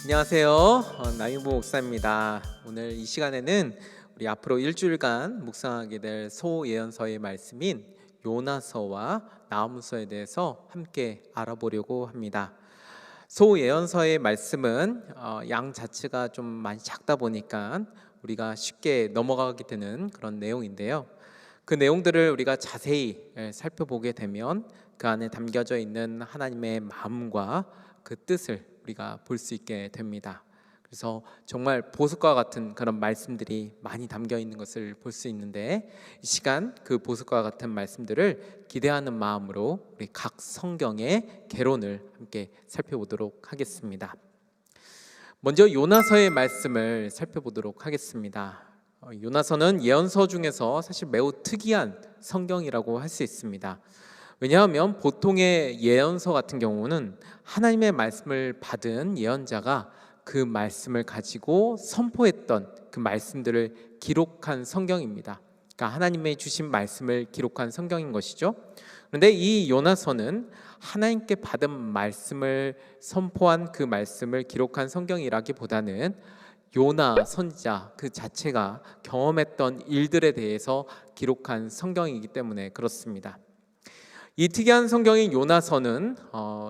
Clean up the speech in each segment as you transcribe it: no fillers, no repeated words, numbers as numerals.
안녕하세요. 나윤보 목사입니다. 오늘 이 시간에는 우리 앞으로 일주일간 묵상하게 될 소예언서의 말씀인 요나서와 나훔서에 대해서 함께 알아보려고 합니다. 소예언서의 말씀은 양 자체가 좀 많이 작다 보니까 우리가 쉽게 넘어가게 되는 그런 내용인데요. 그 내용들을 우리가 자세히 살펴보게 되면 그 안에 담겨져 있는 하나님의 마음과 그 뜻을 우리가 볼 수 있게 됩니다. 그래서 정말 보석과 같은 그런 말씀들이 많이 담겨 있는 것을 볼 수 있는데, 이 시간 그 보석과 같은 말씀들을 기대하는 마음으로 우리 각 성경의 개론을 함께 살펴보도록 하겠습니다. 먼저 요나서의 말씀을 살펴보도록 하겠습니다. 요나서는 예언서 중에서 사실 매우 특이한 성경이라고 할 수 있습니다. 왜냐하면 보통의 예언서 같은 경우는 하나님의 말씀을 받은 예언자가 그 말씀을 가지고 선포했던 그 말씀들을 기록한 성경입니다. 그러니까 하나님의 주신 말씀을 기록한 성경인 것이죠. 그런데 이 요나서는 하나님께 받은 말씀을 선포한 그 말씀을 기록한 성경이라기보다는 요나 선지자 그 자체가 경험했던 일들에 대해서 기록한 성경이기 때문에 그렇습니다. 이 특이한 성경인 요나서는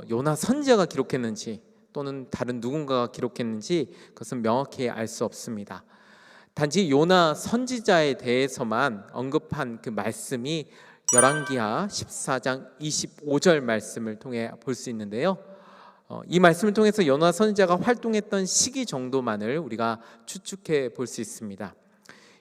요나 선지자가 기록했는지 또는 다른 누군가가 기록했는지 그것은 명확히 알 수 없습니다. 단지 요나 선지자에 대해서만 언급한 그 말씀이 열왕기하 14장 25절 말씀을 통해 볼 수 있는데요. 이 말씀을 통해서 요나 선지자가 활동했던 시기 정도만을 우리가 추측해 볼 수 있습니다.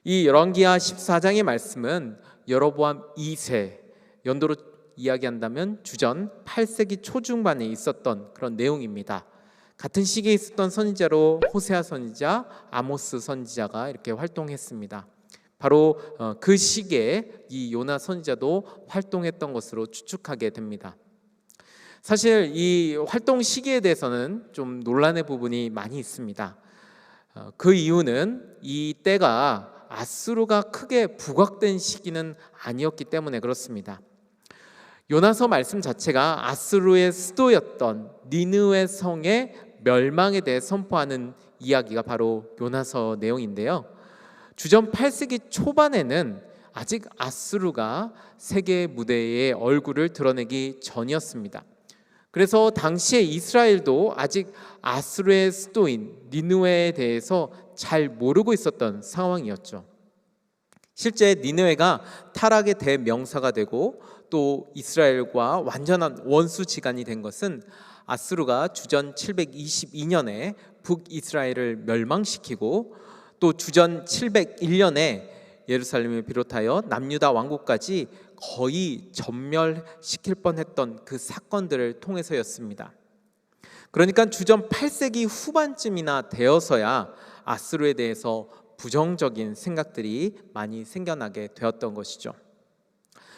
이 열왕기하 14장의 말씀은 여로보암 2세, 연도로 이야기한다면 주전 8세기 초중반에 있었던 그런 내용입니다. 같은 시기에 있었던 선지자로 호세아 선지자, 아모스 선지자가 이렇게 활동했습니다. 바로 그 시기에 이 요나 선지자도 활동했던 것으로 추측하게 됩니다. 사실 이 활동 시기에 대해서는 좀 논란의 부분이 많이 있습니다. 그 이유는 이 때가 아수르가 크게 부각된 시기는 아니었기 때문에 그렇습니다. 요나서 말씀 자체가 아수르의 수도였던 니느웨 성의 멸망에 대해 선포하는 이야기가 바로 요나서 내용인데요. 주전 8세기 초반에는 아직 아수르가 세계 무대에 얼굴을 드러내기 전이었습니다. 그래서 당시에 이스라엘도 아직 아수르의 수도인 니느웨에 대해서 잘 모르고 있었던 상황이었죠. 실제 니느웨가 타락의 대명사가 되고 또 이스라엘과 완전한 원수지간이 된 것은 아수르가 주전 722년에 북이스라엘을 멸망시키고 또 주전 701년에 예루살렘을 비롯하여 남유다 왕국까지 거의 전멸시킬 뻔했던 그 사건들을 통해서였습니다. 그러니까 주전 8세기 후반쯤이나 되어서야 아수르에 대해서 부정적인 생각들이 많이 생겨나게 되었던 것이죠.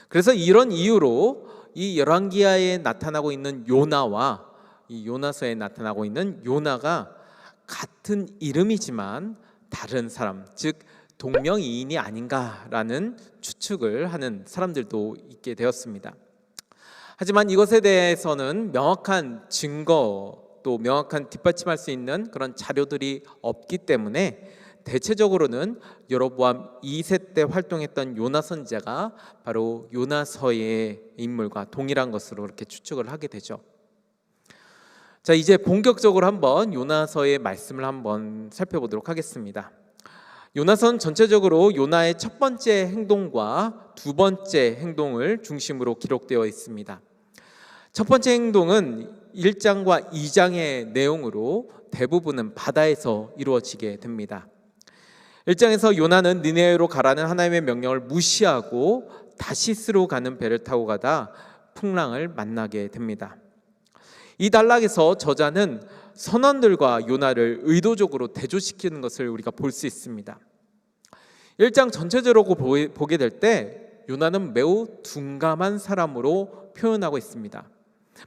그래서 이런 이유로 이 열왕기하에 나타나고 있는 요나와 이 요나서에 나타나고 있는 요나가 같은 이름이지만 다른 사람, 즉 동명이인이 아닌가라는 추측을 하는 사람들도 있게 되었습니다. 하지만 이것에 대해서는 명확한 증거 또 명확한 뒷받침할 수 있는 그런 자료들이 없기 때문에 대체적으로는 여로보암 2세 때 활동했던 요나 선지자가 바로 요나서의 인물과 동일한 것으로 그렇게 추측을 하게 되죠. 자, 이제 본격적으로 한번 요나서의 말씀을 한번 살펴보도록 하겠습니다. 요나서는 전체적으로 요나의 첫 번째 행동과 두 번째 행동을 중심으로 기록되어 있습니다. 첫 번째 행동은 1장과 2장의 내용으로 대부분은 바다에서 이루어지게 됩니다. 1장에서 요나는 니느웨로 가라는 하나님의 명령을 무시하고 다시스로 가는 배를 타고 가다 풍랑을 만나게 됩니다. 이 단락에서 저자는 선원들과 요나를 의도적으로 대조시키는 것을 우리가 볼 수 있습니다. 1장 전체적으로 보게 될 때 요나는 매우 둔감한 사람으로 표현하고 있습니다.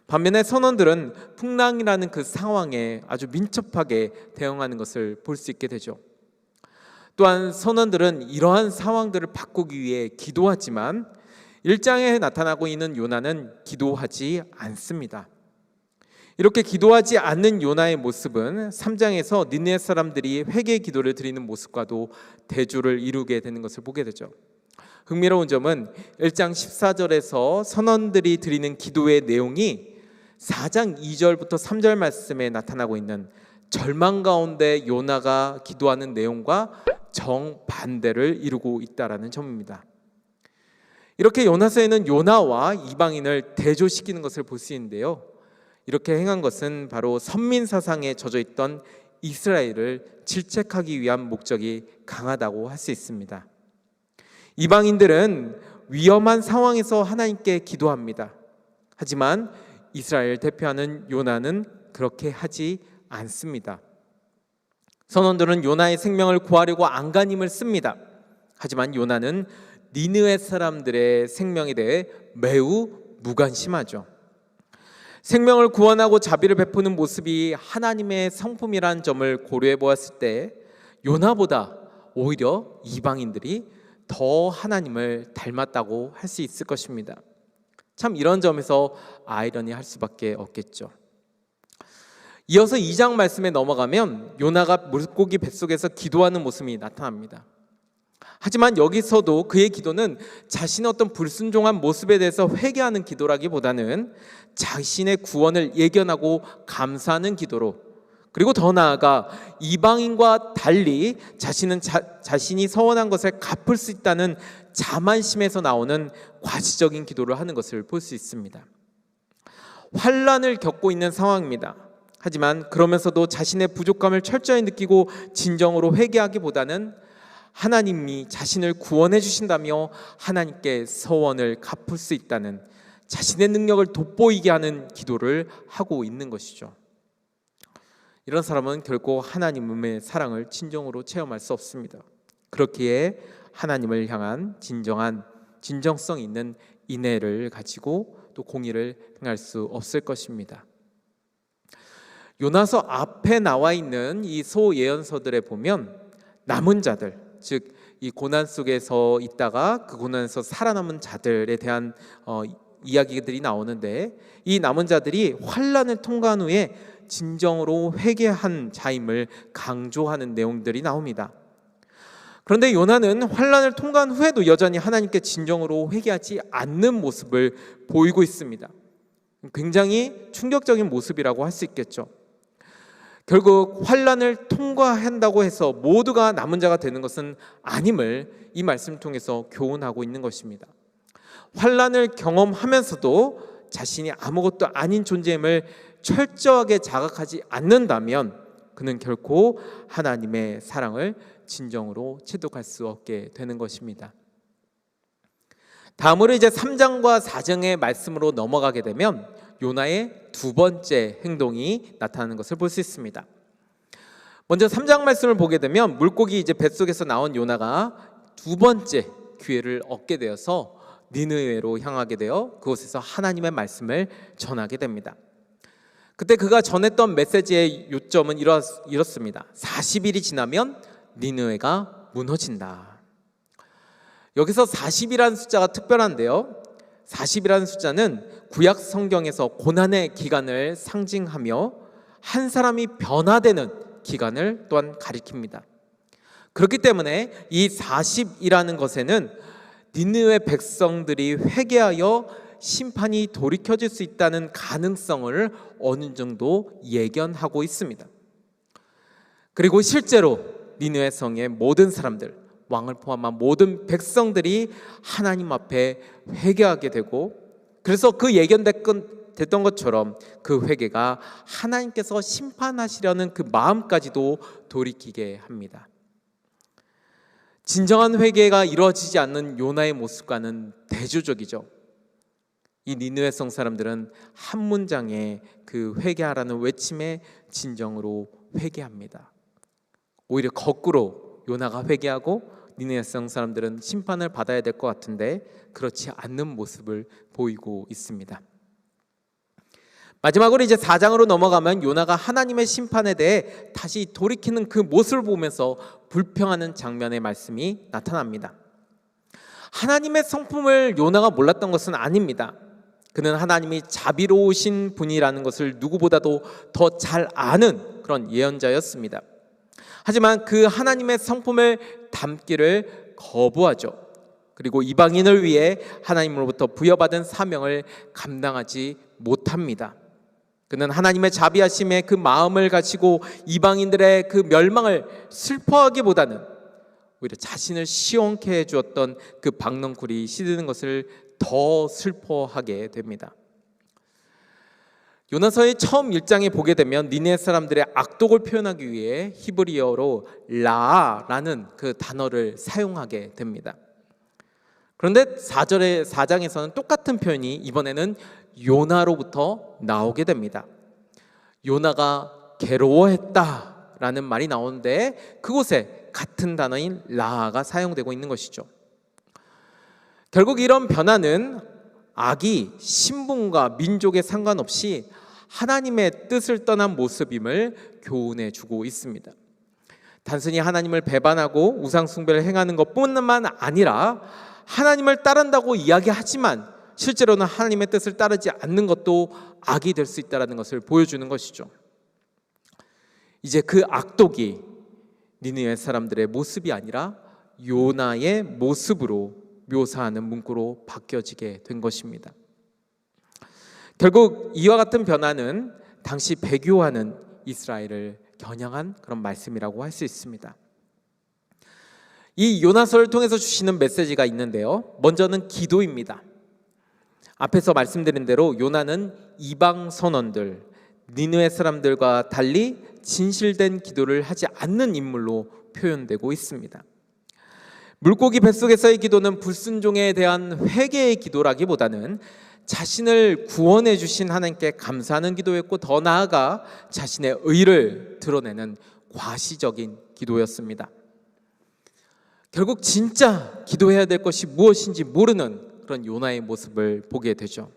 반면에 선원들은 풍랑이라는 그 상황에 아주 민첩하게 대응하는 것을 볼 수 있게 되죠. 또한 선원들은 이러한 상황들을 바꾸기 위해 기도하지만 1장에 나타나고 있는 요나는 기도하지 않습니다. 이렇게 기도하지 않는 요나의 모습은 3장에서 니느웨 사람들이 회개 기도를 드리는 모습과도 대조를 이루게 되는 것을 보게 되죠. 흥미로운 점은 1장 14절에서 선원들이 드리는 기도의 내용이 4장 2절부터 3절 말씀에 나타나고 있는 절망 가운데 요나가 기도하는 내용과 정반대를 이루고 있다는 점입니다. 이렇게 요나서에는 요나와 이방인을 대조시키는 것을 볼 수 있는데요, 이렇게 행한 것은 바로 선민 사상에 젖어 있던 이스라엘을 질책하기 위한 목적이 강하다고 할 수 있습니다. 이방인들은 위험한 상황에서 하나님께 기도합니다. 하지만 이스라엘 대표하는 요나는 그렇게 하지 않습니다. 선원들은 요나의 생명을 구하려고 안간힘을 씁니다. 하지만 요나는 니느웨 사람들의 생명에 대해 매우 무관심하죠. 생명을 구원하고 자비를 베푸는 모습이 하나님의 성품이라는 점을 고려해 보았을 때 요나보다 오히려 이방인들이 더 하나님을 닮았다고 할 수 있을 것입니다. 참 이런 점에서 아이러니할 수밖에 없겠죠. 이어서 2장 말씀에 넘어가면 요나가 물고기 뱃속에서 기도하는 모습이 나타납니다. 하지만 여기서도 그의 기도는 자신의 어떤 불순종한 모습에 대해서 회개하는 기도라기보다는 자신의 구원을 예견하고 감사하는 기도로, 그리고 더 나아가 이방인과 달리 자신이 서원한 것을 갚을 수 있다는 자만심에서 나오는 과시적인 기도를 하는 것을 볼 수 있습니다. 환난을 겪고 있는 상황입니다. 하지만 그러면서도 자신의 부족함을 철저히 느끼고 진정으로 회개하기보다는 하나님이 자신을 구원해 주신다며 하나님께 서원을 갚을 수 있다는 자신의 능력을 돋보이게 하는 기도를 하고 있는 것이죠. 이런 사람은 결코 하나님의 사랑을 진정으로 체험할 수 없습니다. 그렇기에 하나님을 향한 진정성 있는 인애를 가지고 또 공의를 행할 수 없을 것입니다. 요나서 앞에 나와 있는 이 소예언서들에 보면 남은 자들, 즉 이 고난 속에서 있다가 그 고난에서 살아남은 자들에 대한 이야기들이 나오는데, 이 남은 자들이 환난을 통과한 후에 진정으로 회개한 자임을 강조하는 내용들이 나옵니다. 그런데 요나는 환난을 통과한 후에도 여전히 하나님께 진정으로 회개하지 않는 모습을 보이고 있습니다. 굉장히 충격적인 모습이라고 할 수 있겠죠. 결국 환난을 통과한다고 해서 모두가 남은 자가 되는 것은 아님을 이 말씀을 통해서 교훈하고 있는 것입니다. 환난을 경험하면서도 자신이 아무것도 아닌 존재임을 철저하게 자각하지 않는다면 그는 결코 하나님의 사랑을 진정으로 체득할 수 없게 되는 것입니다. 다음으로 이제 3장과 4장의 말씀으로 넘어가게 되면 요나의 두 번째 행동이 나타나는 것을 볼 수 있습니다. 먼저 3장 말씀을 보게 되면 물고기 이제 뱃속에서 나온 요나가 두 번째 기회를 얻게 되어서 니느웨로 향하게 되어 그곳에서 하나님의 말씀을 전하게 됩니다. 그때 그가 전했던 메시지의 요점은 이렇습니다. 40일이 지나면 니느웨가 무너진다. 여기서 40이라는 숫자가 특별한데요, 40이라는 숫자는 구약 성경에서 고난의 기간을 상징하며 한 사람이 변화되는 기간을 또한 가리킵니다. 그렇기 때문에 이 40이라는 것에는 니느웨 백성들이 회개하여 심판이 돌이켜질 수 있다는 가능성을 어느 정도 예견하고 있습니다. 그리고 실제로 니느웨 성의 모든 사람들, 왕을 포함한 모든 백성들이 하나님 앞에 회개하게 되고, 그래서 그 예견됐던 것처럼 그 회개가 하나님께서 심판하시려는 그 마음까지도 돌이키게 합니다. 진정한 회개가 이루어지지 않는 요나의 모습과는 대조적이죠. 이 니느웨 성 사람들은 한 문장에 그 회개하라는 외침에 진정으로 회개합니다. 오히려 거꾸로 요나가 회개하고 니느웨 성 사람들은 심판을 받아야 될 것 같은데 그렇지 않는 모습을 보이고 있습니다. 마지막으로 이제 4장으로 넘어가면 요나가 하나님의 심판에 대해 다시 돌이키는 그 모습을 보면서 불평하는 장면의 말씀이 나타납니다. 하나님의 성품을 요나가 몰랐던 것은 아닙니다. 그는 하나님이 자비로우신 분이라는 것을 누구보다도 더 잘 아는 그런 예언자였습니다. 하지만 그 하나님의 성품을 담기를 거부하죠. 그리고 이방인을 위해 하나님으로부터 부여받은 사명을 감당하지 못합니다. 그는 하나님의 자비하심의 그 마음을 가지고 이방인들의 그 멸망을 슬퍼하기보다는 오히려 자신을 시원케 해주었던 그 박넝쿨이 시드는 것을 더 슬퍼하게 됩니다. 요나서의 처음 1장에 보게 되면 니네 사람들의 악독을 표현하기 위해 히브리어로 라라는 그 단어를 사용하게 됩니다. 그런데 4장에서는 똑같은 표현이 이번에는 요나로부터 나오게 됩니다. 요나가 괴로워했다라는 말이 나오는데 그곳에 같은 단어인 라가 사용되고 있는 것이죠. 결국 이런 변화는 악이 신분과 민족에 상관없이 하나님의 뜻을 떠난 모습임을 교훈해 주고 있습니다. 단순히 하나님을 배반하고 우상 숭배를 행하는 것뿐만 아니라 하나님을 따른다고 이야기하지만 실제로는 하나님의 뜻을 따르지 않는 것도 악이 될 수 있다는 것을 보여주는 것이죠. 이제 그 악독이 니느웨 사람들의 모습이 아니라 요나의 모습으로 묘사하는 문구로 바뀌어지게 된 것입니다. 결국 이와 같은 변화는 당시 배교하는 이스라엘을 겨냥한 그런 말씀이라고 할 수 있습니다. 이 요나서를 통해서 주시는 메시지가 있는데요. 먼저는 기도입니다. 앞에서 말씀드린 대로 요나는 이방 선원들, 니느웨 사람들과 달리 진실된 기도를 하지 않는 인물로 표현되고 있습니다. 물고기 뱃속에서의 기도는 불순종에 대한 회개의 기도라기보다는 자신을 구원해 주신 하나님께 감사하는 기도였고, 더 나아가 자신의 의를 드러내는 과시적인 기도였습니다. 결국 진짜 기도해야 될 것이 무엇인지 모르는 그런 요나의 모습을 보게 되죠.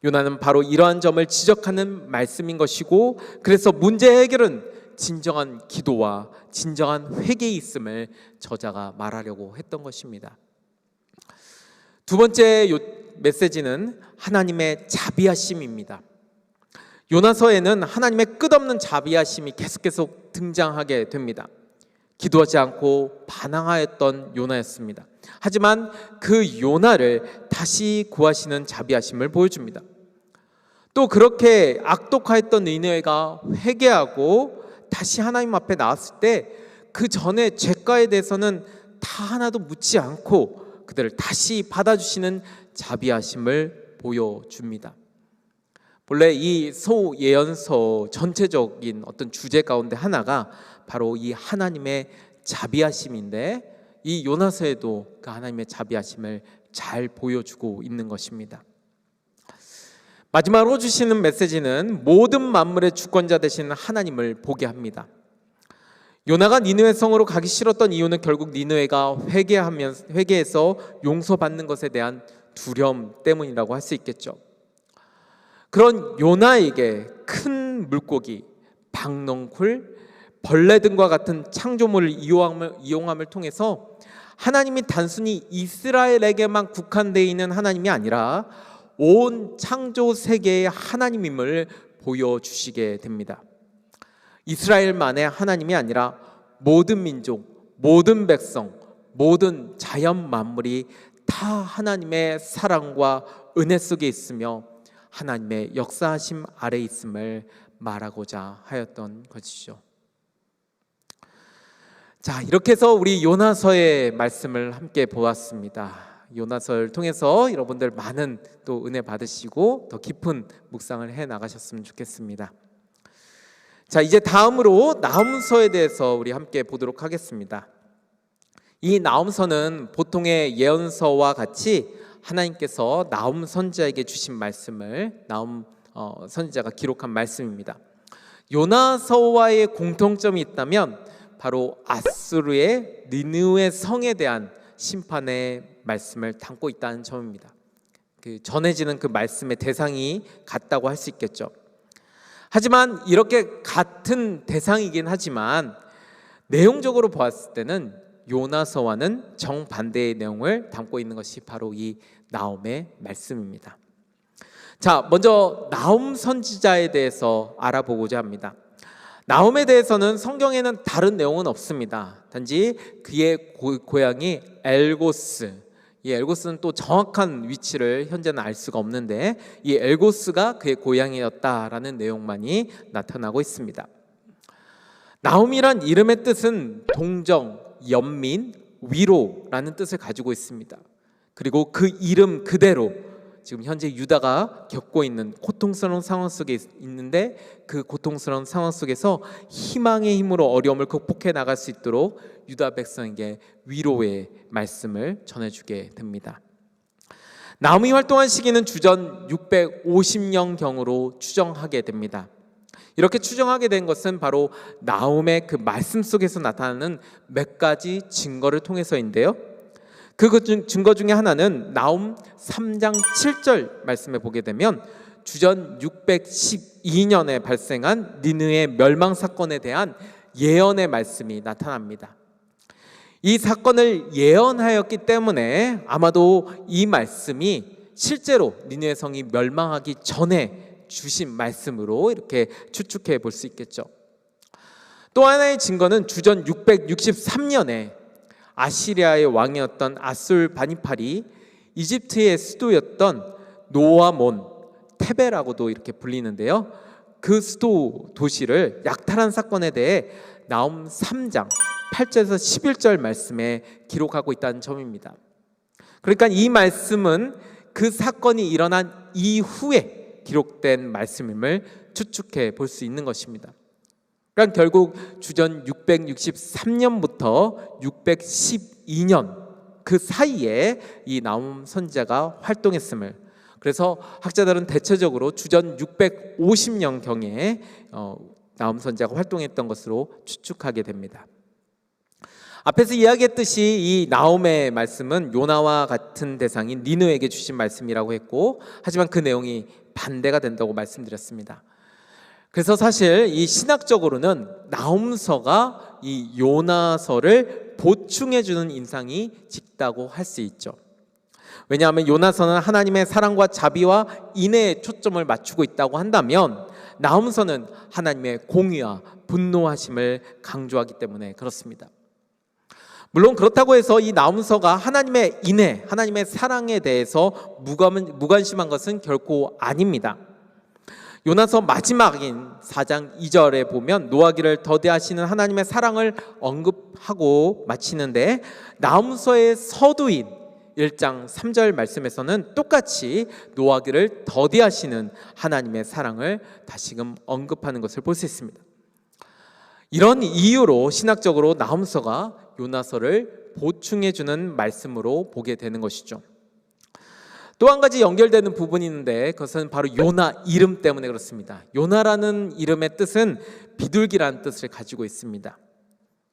요나는 바로 이러한 점을 지적하는 말씀인 것이고, 그래서 문제 해결은 진정한 기도와 진정한 회개에 있음을 저자가 말하려고 했던 것입니다. 두 번째 메시지는 하나님의 자비하심입니다. 요나서에는 하나님의 끝없는 자비하심이 계속 등장하게 됩니다. 기도하지 않고 반항하였던 요나였습니다. 하지만 그 요나를 다시 구하시는 자비하심을 보여줍니다. 또 그렇게 악독하였던 니느웨가 회개하고 다시 하나님 앞에 나왔을 때 그 전에 죄가에 대해서는 다 하나도 묻지 않고 그들을 다시 받아주시는 자비하심을 보여줍니다. 본래 이 소예언서 전체적인 어떤 주제 가운데 하나가 바로 이 하나님의 자비하심인데, 이 요나서에도 그 하나님의 자비하심을 잘 보여주고 있는 것입니다. 마지막으로 주시는 메시지는 모든 만물의 주권자 되시는 하나님을 보게 합니다. 요나가 니느웨 성으로 가기 싫었던 이유는 결국 니느웨가 회개해서 용서받는 것에 대한 두려움 때문이라고 할 수 있겠죠. 그런 요나에게 큰 물고기, 박넝쿨, 벌레 등과 같은 창조물을 이용함을 통해서 하나님이 단순히 이스라엘에게만 국한되어 있는 하나님이 아니라 온 창조 세계의 하나님임을 보여주시게 됩니다. 이스라엘만의 하나님이 아니라 모든 민족, 모든 백성, 모든 자연 만물이 다 하나님의 사랑과 은혜 속에 있으며 하나님의 역사하심 아래 있음을 말하고자 하였던 것이죠. 자, 이렇게 해서 우리 요나서의 말씀을 함께 보았습니다. 요나서를 통해서 여러분들 많은 또 은혜 받으시고 더 깊은 묵상을 해 나가셨으면 좋겠습니다. 자, 이제 다음으로 나훔서에 대해서 우리 함께 보도록 하겠습니다. 이 나훔서는 보통의 예언서와 같이 하나님께서 나훔 선지자에게 주신 말씀을 나훔 선지자가 기록한 말씀입니다. 요나서와의 공통점이 있다면 바로 아수르의 니느웨 성에 대한 심판의 말씀을 담고 있다는 점입니다. 그 전해지는 그 말씀의 대상이 같다고 할 수 있겠죠. 하지만 이렇게 같은 대상이긴 하지만 내용적으로 보았을 때는 요나서와는 정반대의 내용을 담고 있는 것이 바로 이 나훔의 말씀입니다. 자, 먼저 나훔 선지자에 대해서 알아보고자 합니다. 나훔에 대해서는 성경에는 다른 내용은 없습니다. 단지 그의 고향이 엘고스, 이 엘고스는 또 정확한 위치를 현재는 알 수가 없는데 이 엘고스가 그의 고향이었다라는 내용만이 나타나고 있습니다. 나훔이란 이름의 뜻은 동정, 연민, 위로라는 뜻을 가지고 있습니다. 그리고 그 이름 그대로 지금 현재 유다가 겪고 있는 고통스러운 상황 속에 있는데 그 고통스러운 상황 속에서 희망의 힘으로 어려움을 극복해 나갈 수 있도록 유다 백성에게 위로의 말씀을 전해주게 됩니다. 나훔이 활동한 시기는 주전 650년경으로 추정하게 됩니다. 이렇게 추정하게 된 것은 바로 나훔의 그 말씀 속에서 나타나는 몇 가지 증거를 통해서인데요. 그 증거 중에 하나는 나훔 3장 7절 말씀에 보게 되면 주전 612년에 발생한 니느웨 멸망 사건에 대한 예언의 말씀이 나타납니다. 이 사건을 예언하였기 때문에 아마도 이 말씀이 실제로 니느웨 성이 멸망하기 전에 주신 말씀으로 이렇게 추측해 볼 수 있겠죠. 또 하나의 증거는 주전 663년에 아시리아의 왕이었던 아술바니팔이 이집트의 수도였던 노아몬, 테베라고도 이렇게 불리는데요. 그 수도 도시를 약탈한 사건에 대해 나훔 3장 8절에서 11절 말씀에 기록하고 있다는 점입니다. 그러니까 이 말씀은 그 사건이 일어난 이후에 기록된 말씀임을 추측해 볼 수 있는 것입니다. 그러니까 결국 주전 663년부터 612년 그 사이에 이 나훔 선지자가 활동했음을, 그래서 학자들은 대체적으로 주전 650년경에 나훔 선지자가 활동했던 것으로 추측하게 됩니다. 앞에서 이야기했듯이 이 나훔의 말씀은 요나와 같은 대상인 니느웨에게 주신 말씀이라고 했고, 하지만 그 내용이 반대가 된다고 말씀드렸습니다. 그래서 사실 이 신학적으로는 나훔서가 이 요나서를 보충해주는 인상이 짙다고 할 수 있죠. 왜냐하면 요나서는 하나님의 사랑과 자비와 인애에 초점을 맞추고 있다고 한다면 나훔서는 하나님의 공의와 분노하심을 강조하기 때문에 그렇습니다. 물론 그렇다고 해서 이 나훔서가 하나님의 인애, 하나님의 사랑에 대해서 무관심한 것은 결코 아닙니다. 요나서 마지막인 4장 2절에 보면 노하기를 더디하시는 하나님의 사랑을 언급하고 마치는데, 나훔서의 서두인 1장 3절 말씀에서는 똑같이 노하기를 더디하시는 하나님의 사랑을 다시금 언급하는 것을 볼 수 있습니다. 이런 이유로 신학적으로 나훔서가 요나서를 보충해주는 말씀으로 보게 되는 것이죠. 또 한 가지 연결되는 부분이 있는데 그것은 바로 요나 이름 때문에 그렇습니다. 요나라는 이름의 뜻은 비둘기라는 뜻을 가지고 있습니다.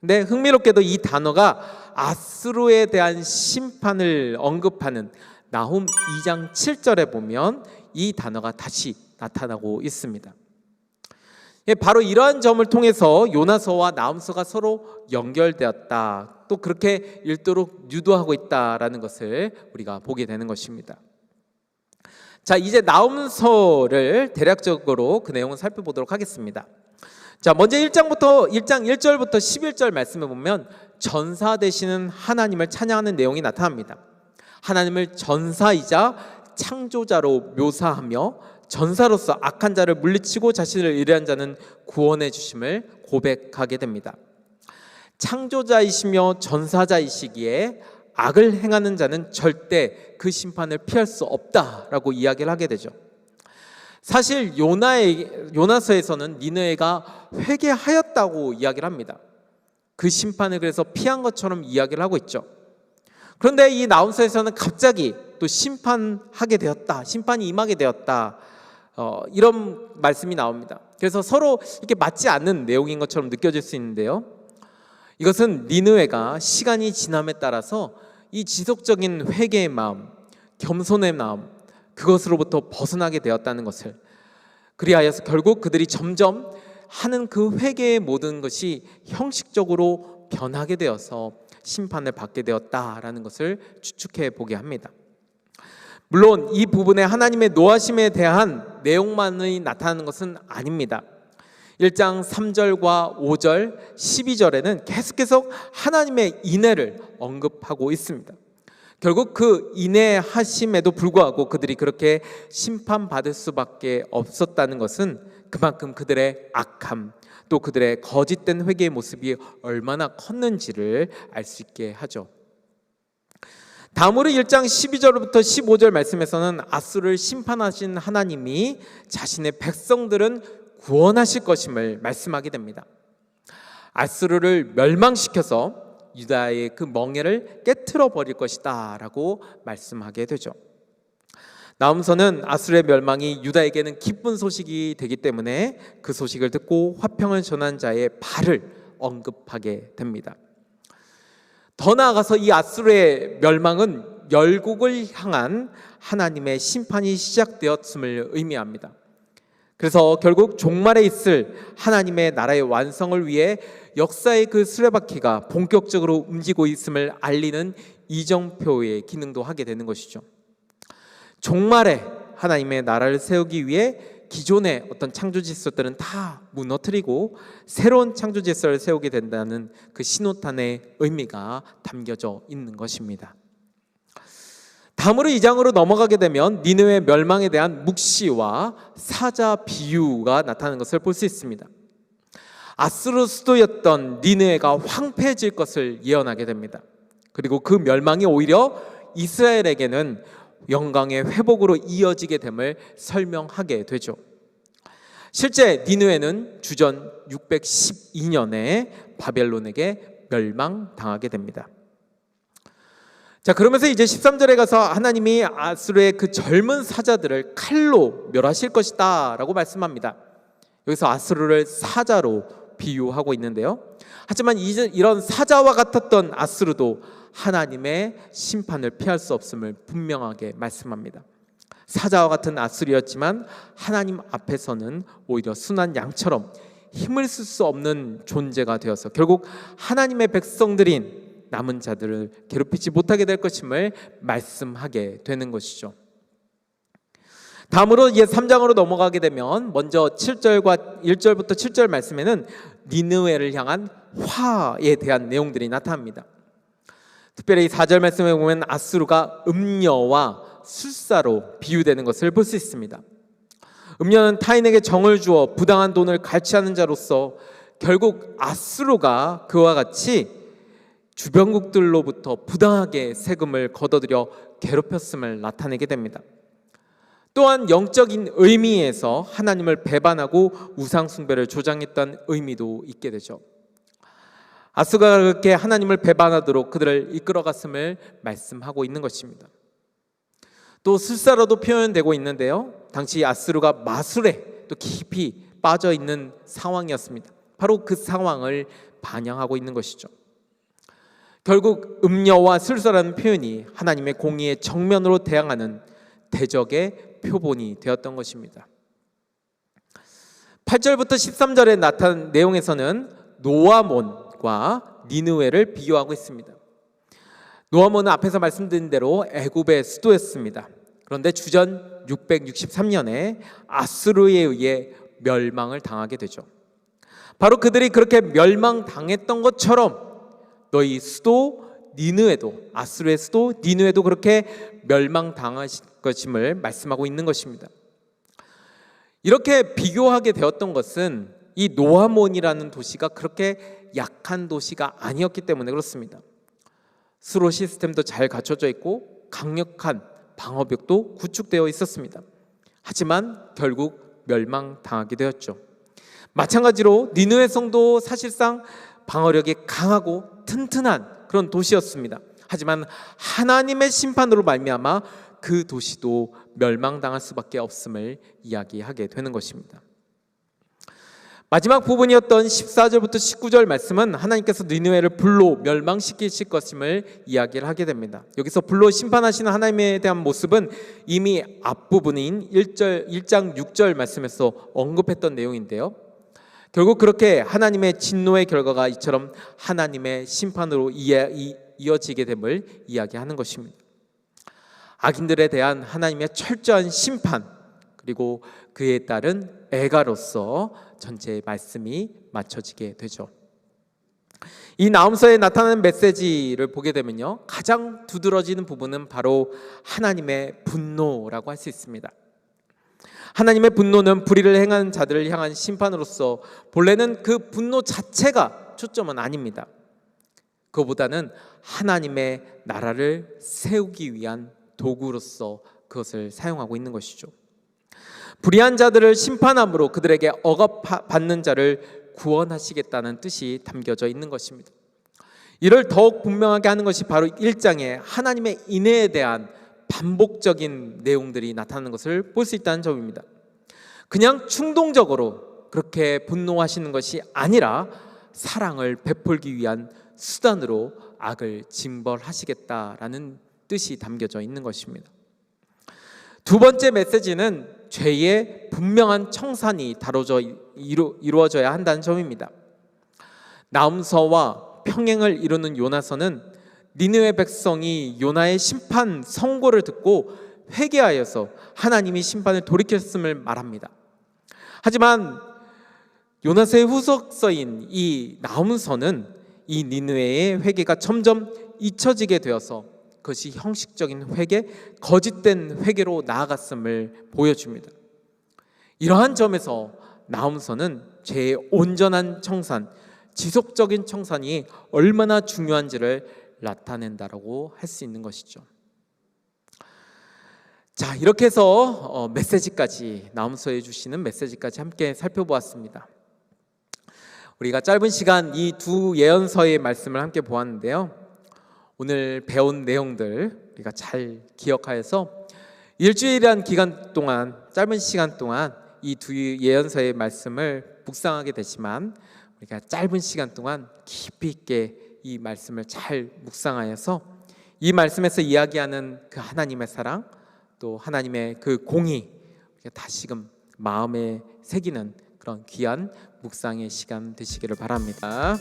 근데 흥미롭게도 이 단어가 아수르에 대한 심판을 언급하는 나훔 2장 7절에 보면 이 단어가 다시 나타나고 있습니다. 바로 이러한 점을 통해서 요나서와 나훔서가 서로 연결되었다, 또 그렇게 읽도록 유도하고 있다라는 것을 우리가 보게 되는 것입니다. 자, 이제 나훔서를 대략적으로 그 내용을 살펴보도록 하겠습니다. 자, 먼저 1장 1절부터 11절 말씀에 보면 전사 되시는 하나님을 찬양하는 내용이 나타납니다. 하나님을 전사이자 창조자로 묘사하며 전사로서 악한 자를 물리치고 자신을 의뢰한 자는 구원해 주심을 고백하게 됩니다. 창조자이시며 전사자이시기에 악을 행하는 자는 절대 그 심판을 피할 수 없다라고 이야기를 하게 되죠. 사실 요나서에서는 니느웨가 회개하였다고 이야기를 합니다. 그 심판을 그래서 피한 것처럼 이야기를 하고 있죠. 그런데 이 나훔서에서는 갑자기 또 심판하게 되었다, 심판이 임하게 되었다, 이런 말씀이 나옵니다. 그래서 서로 이렇게 맞지 않는 내용인 것처럼 느껴질 수 있는데요, 이것은 니느웨가 시간이 지남에 따라서 이 지속적인 회개의 마음, 겸손의 마음, 그것으로부터 벗어나게 되었다는 것을, 그리하여서 결국 그들이 점점 하는 그 회개의 모든 것이 형식적으로 변하게 되어서 심판을 받게 되었다라는 것을 추측해 보게 합니다. 물론 이 부분에 하나님의 노하심에 대한 내용만이 나타나는 것은 아닙니다. 1장 3절과 5절, 12절에는 계속해서 하나님의 인애를 언급하고 있습니다. 결국 그 인애하심에도 불구하고 그들이 그렇게 심판받을 수밖에 없었다는 것은 그만큼 그들의 악함, 또 그들의 거짓된 회개의 모습이 얼마나 컸는지를 알 수 있게 하죠. 다음으로 1장 12절부터 15절 말씀에서는 아수르를 심판하신 하나님이 자신의 백성들은 구원하실 것임을 말씀하게 됩니다. 아수르를 멸망시켜서 유다의 그 멍에를 깨트려 버릴 것이다 라고 말씀하게 되죠. 나훔서는 아수르의 멸망이 유다에게는 기쁜 소식이 되기 때문에 그 소식을 듣고 화평을 전한 자의 발을 언급하게 됩니다. 더 나아가서 이 아수르의 멸망은 열국을 향한 하나님의 심판이 시작되었음을 의미합니다. 그래서 결국 종말에 있을 하나님의 나라의 완성을 위해 역사의 그 수레바퀴가 본격적으로 움직이고 있음을 알리는 이정표의 기능도 하게 되는 것이죠. 종말에 하나님의 나라를 세우기 위해 기존의 어떤 창조 질서들은 다 무너뜨리고 새로운 창조 질서를 세우게 된다는 그 신호탄의 의미가 담겨져 있는 것입니다. 다음으로 2장으로 넘어가게 되면 니느웨 멸망에 대한 묵시와 사자 비유가 나타나는 것을 볼 수 있습니다. 아수르 수도였던 니느웨가 황폐해질 것을 예언하게 됩니다. 그리고 그 멸망이 오히려 이스라엘에게는 영광의 회복으로 이어지게 됨을 설명하게 되죠. 실제 니느웨는 주전 612년에 바벨론에게 멸망당하게 됩니다. 자, 그러면서 이제 13절에 가서 하나님이 아수르의 그 젊은 사자들을 칼로 멸하실 것이다 라고 말씀합니다. 여기서 아수르를 사자로 비유하고 있는데요. 하지만 이런 사자와 같았던 아수르도 하나님의 심판을 피할 수 없음을 분명하게 말씀합니다. 사자와 같은 아수르였지만 하나님 앞에서는 오히려 순한 양처럼 힘을 쓸 수 없는 존재가 되어서 결국 하나님의 백성들인 남은 자들을 괴롭히지 못하게 될 것임을 말씀하게 되는 것이죠. 다음으로 이제 3장으로 넘어가게 되면 먼저 7절과 1절부터 7절 말씀에는 니느웨를 향한 화에 대한 내용들이 나타납니다. 특별히 4절 말씀에 보면 아수르가 음녀와 술사로 비유되는 것을 볼 수 있습니다. 음녀는 타인에게 정을 주어 부당한 돈을 갈취하는 자로서 결국 아수르가 그와 같이 주변국들로부터 부당하게 세금을 걷어들여 괴롭혔음을 나타내게 됩니다. 또한 영적인 의미에서 하나님을 배반하고 우상 숭배를 조장했던 의미도 있게 되죠. 아수르가 그렇게 하나님을 배반하도록 그들을 이끌어갔음을 말씀하고 있는 것입니다. 또 술사로도 표현되고 있는데요, 당시 아수르가 마술에 또 깊이 빠져 있는 상황이었습니다. 바로 그 상황을 반영하고 있는 것이죠. 결국 음녀와 술사라는 표현이 하나님의 공의의 정면으로 대항하는 대적의 표본이 되었던 것입니다. 8절부터 13절에 나타난 내용에서는 노아몬과 니느웨를 비유하고 있습니다. 노아몬은 앞에서 말씀드린 대로 애굽의 수도였습니다. 그런데 주전 663년에 아수르에 의해 멸망을 당하게 되죠. 바로 그들이 그렇게 멸망당했던 것처럼 너희 수도 니느웨도, 아수르의 수도 니느웨도 그렇게 멸망당하실 것임을 말씀하고 있는 것입니다. 이렇게 비교하게 되었던 것은 이 노아몬이라는 도시가 그렇게 약한 도시가 아니었기 때문에 그렇습니다. 수로 시스템도 잘 갖춰져 있고 강력한 방어벽도 구축되어 있었습니다. 하지만 결국 멸망당하게 되었죠. 마찬가지로 니느웨 성도 사실상 방어력이 강하고 튼튼한 그런 도시였습니다. 하지만 하나님의 심판으로 말미암아 그 도시도 멸망당할 수밖에 없음을 이야기하게 되는 것입니다. 마지막 부분이었던 14절부터 19절 말씀은 하나님께서 니느웨를 불로 멸망시키실 것임을 이야기를 하게 됩니다. 여기서 불로 심판하시는 하나님에 대한 모습은 이미 앞부분인 1장 6절 말씀에서 언급했던 내용인데요, 결국 그렇게 하나님의 진노의 결과가 이처럼 하나님의 심판으로 이어지게 됨을 이야기하는 것입니다. 악인들에 대한 하나님의 철저한 심판, 그리고 그에 따른 애가로서 전체 말씀이 맞춰지게 되죠. 이 나훔서에 나타나는 메시지를 보게 되면요, 가장 두드러지는 부분은 바로 하나님의 분노라고 할 수 있습니다. 하나님의 분노는 불의를 행한 자들을 향한 심판으로서 본래는 그 분노 자체가 초점은 아닙니다. 그보다는 하나님의 나라를 세우기 위한 도구로서 그것을 사용하고 있는 것이죠. 불의한 자들을 심판함으로 그들에게 억압받는 자를 구원하시겠다는 뜻이 담겨져 있는 것입니다. 이를 더욱 분명하게 하는 것이 바로 1장에 하나님의 인애에 대한 반복적인 내용들이 나타나는 것을 볼 수 있다는 점입니다. 그냥 충동적으로 그렇게 분노하시는 것이 아니라 사랑을 베풀기 위한 수단으로 악을 징벌하시겠다라는 뜻이 담겨져 있는 것입니다. 두 번째 메시지는 죄의 분명한 청산이 이루어져야 한다는 점입니다. 나훔서와 평행을 이루는 요나서는 니느웨 백성이 요나의 심판 선고를 듣고 회개하여서 하나님이 심판을 돌이켰음을 말합니다. 하지만 요나서의 후속서인 이 나훔서는 이 니느웨의 회개가 점점 잊혀지게 되어서 그것이 형식적인 회개, 거짓된 회개로 나아갔음을 보여줍니다. 이러한 점에서 나훔서는 죄의 온전한 청산, 지속적인 청산이 얼마나 중요한지를 나타낸다라고 할 수 있는 것이죠. 자, 이렇게 해서 메시지까지, 나훔서에 주시는 메시지까지 함께 살펴보았습니다. 우리가 짧은 시간 이 두 예언서의 말씀을 함께 보았는데요, 오늘 배운 내용들 우리가 잘 기억하여서 일주일이란 기간 동안, 짧은 시간 동안 이 두 예언서의 말씀을 묵상하게 되지만 우리가 짧은 시간 동안 깊이 있게 이 말씀을 잘 묵상하여서 이 말씀에서 이야기하는 그 하나님의 사랑, 또 하나님의 그 공의 다시금 마음에 새기는 그런 귀한 묵상의 시간 되시기를 바랍니다.